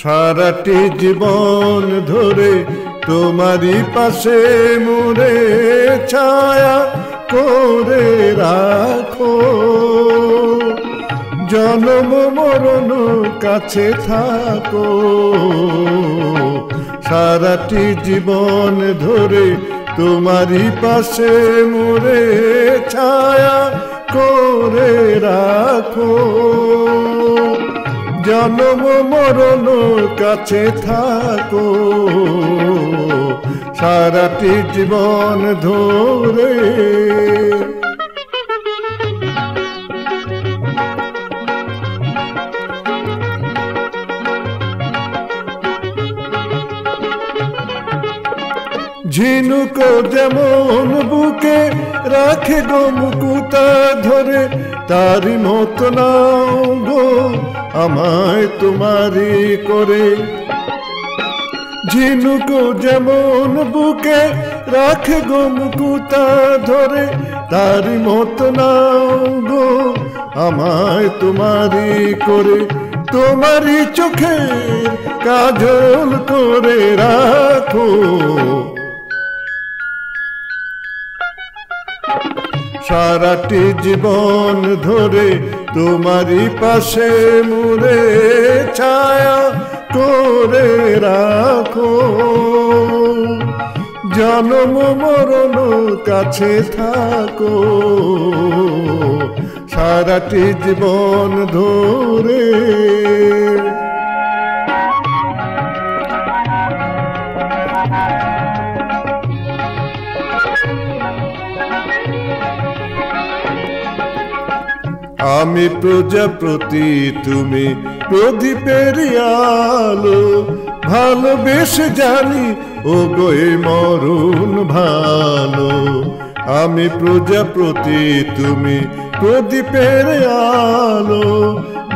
সারাটি জীবন ধরে তোমারই পাশে মোরে ছায়া করে রাখো। জন্ম মরণ কাছে থাকো। সারাটি জীবন ধরে তোমারই পাশে মোরে ছায়া করে রাখো। জন্ম মরণ কাছে থাকো। সারাটি জীবন ধরে ঝিনুক যেমন বুকে রাখে গো মুকুতা ধরে, তারি মতো নাও গো আমায় তোমারি করে। ঝিনুক যেমন বুকে রাখে গো মুকুতা ধরে, তারি মতো নাও গো আমায় তোমারি করে। তোমারি চোখের কাজল করে রাখো। সারাটি জীবন ধরে তোমারই পাশে মোরে ছায়া করে রাখো। জন্ম মরণ কাছে থাকো। সারাটি জীবন ধরে আমি প্রজাপতি তুমি প্রদীপের আলো, ভালোবেসে জানি ও গো মরণ ভালো। আমি প্রজাপতি তুমি প্রদীপের আলো,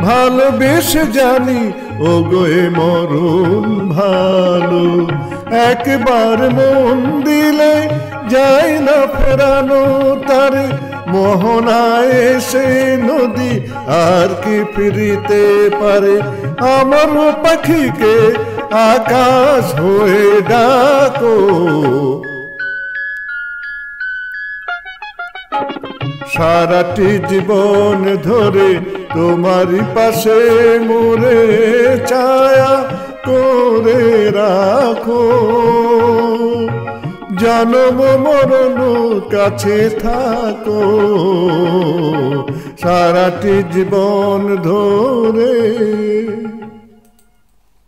ভালোবেসে জানি ও গো মরণ ভালো। একবার মন দিলে যায় না ফেরানো তারে, মোহনায় এসে নদী আর কি ফিরিতে পারে। আমার পাখিকে আকাশ হয়ে ডাকো। সারাটি জীবন ধরে তোমারই পাশে মোরে ছায়া করে রাখো। জন্ম মরণ কাছে থাকো। সারাটি জীবন ধরে